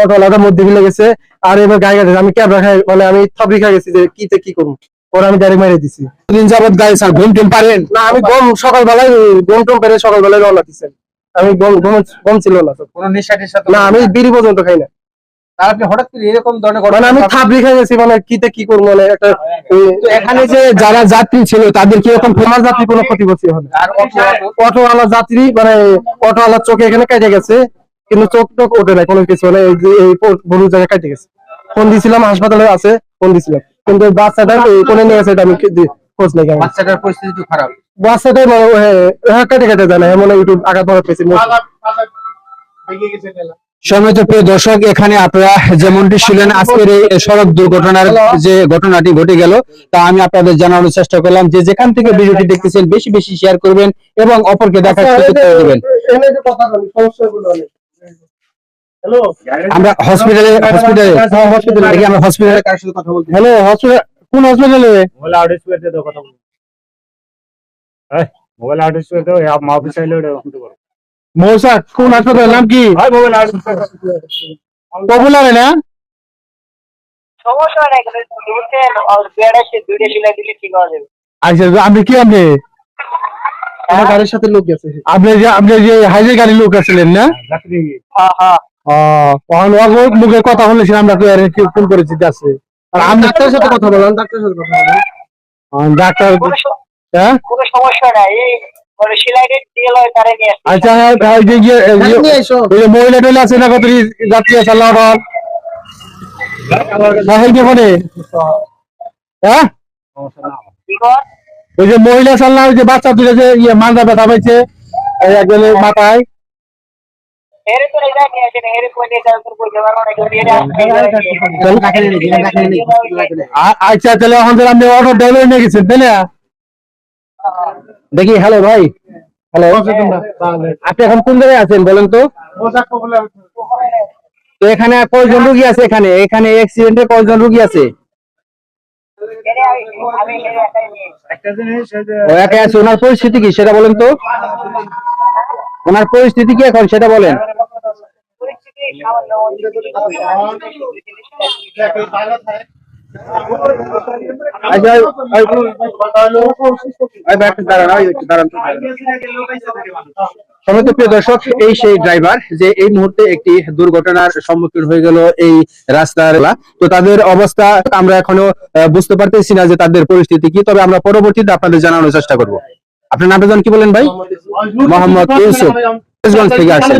অটোওয়ালাটা মধ্যে ফেলে গেছে আর এবার গায়ে গেছে আমি ক্যাব রাখাই মানে আমি থাবড়ি খাই গেছি যে কি করবো পরে আমি ডাইরেক্ট মেরে দিছি। দিন যাবত গাড়ি স্যার ঘুম টুম পারেন না আমি সকালবেলায় ঘুম টুম পেরে সকালবেলায় রওনা দিচ্ছেন। আমি ঘুম ছিল না কোনো নেশা টেশা না আমি বিড়ি পর্যন্ত খাই না। আর আপনি হঠাৎ করে এরকম ধরনের মানে আমি থাবড়ি খাই গেছি মানে কি করবো মানে একটা এখানে যে যারা যাত্রী ছিল তাদের কি এরকম আমার যাত্রী কোনো ক্ষতি করছে হবে অটোওয়ালা যাত্রী মানে অটোওয়ালার চোখে এখানে কেটে গেছে কিন্তু চোখ টোক ওঠে না কোনো কিছু মানে এই বড় জায়গায় কেটে গেছে। ফোন দিয়েছিলাম হাসপাতালে আছে ফোন দিয়েছিলাম কিন্তু বাচ্চাটা কোনে নিয়ে গেছে এটা আমি খোঁজ নেই। বাচ্চাটার পরিস্থিতি খারাপ বাচ্চাটা কেটে কেটে যায় না এমন একটু আঘাত পাওয়া পেয়েছি। সম্মানিত প্রিয় দর্শক এখানে আপনারা যেমনটি ছিলেন আজকের এই সড়ক দুর্ঘটনার যে ঘটনাটি ঘটে গেল তা আমি আপনাদের জানানোর চেষ্টা করলাম যে যেখান থেকে ভিডিওটি দেখতেছেন বেশি বেশি শেয়ার করবেন এবং অপরকে দেখার সুযোগ করে দেবেন। আমরা হসপিটালে দেখি আমরা হসপিটালে কার সাথে কথা বলতে। হ্যালো হসপিটাল কোন হসপিটালে মোবাইল আউট স্পেয়ার দে দাও কথা বল এই মোবাইল আউট স্পেয়ার দাও आप ऑफिस आइले ওটা করো মৌসা কোন হাসপাতালের নাম কি ভাই মোবাইল আউট পপুলার না সমস্যা নাই কিন্তু দুটেন আর বেড়া সে দুইটা সিলাই দিলে ঠিক হয়ে যাবে। আচ্ছা আপনি কি আপনি আমার গাড়ির সাথে লোক গেছে আপনি যে হাইজে গাড়ি লোক আছিলেন না? যাত্রী হ্যাঁ হ্যাঁ মুখে কথা বলেছি আমরা তো ফোন করেছি আছে আর আমি ডাক্তারের সাথে কথা বললাম ডাক্তারের সাথে কথা বললাম ডাক্তার হ্যাঁ কোনো সমস্যা নাই এই মানে সিলাইটা তেল হয় তারে নিয়ে আসছি। আচ্ছা ওই যে মহিলা টইলা আছে না কত যাত্রী আছে আল্লাহ হ্যাঁ কি কর ওই যে মহিলা সাল্লাহ ওই যে বাচ্চা তুলে যে মাথা ব্যথা পাইছে একজনের মাথায় এর তো এটা নিয়ে আসেন এর কোন এটা তো কই যাবার অনেক আচ্ছা তাহলে এখন আপনি অটো ড্রাইভার নিয়ে গেছেন তাই না? দেখি হ্যালো ভাই হ্যালো আপনি এখন কোন জায়গায় আছেন বলেন তো? তো এখানে কয়জন রোগী আছে এখানে এখানে অ্যাক্সিডেন্টে কয়জন রোগী আছে? আমি একটা জিনিস ও একা আছে ওনার পরিস্থিতি কি সেটা বলেন তো ওনার পরিস্থিতি কি এখন সেটা বলেন। পরিস্থিতি সামান্য প্রিয় দর্শক এই সেই ড্রাইভার যে এই মুহূর্তে একটি দুর্ঘটনার সম্মুখীন হয়ে গেল এই রাস্তার তো তাদের অবস্থা আমরা এখনো বুঝতে পারতেছি না যে তাদের পরিস্থিতি কি তবে আমরা পরবর্তীতে আপনাদের জানানোর চেষ্টা করব। আপনার নামটা কি বলেন ভাই? মোহাম্মদ ইউসুফ থেকে আসেন।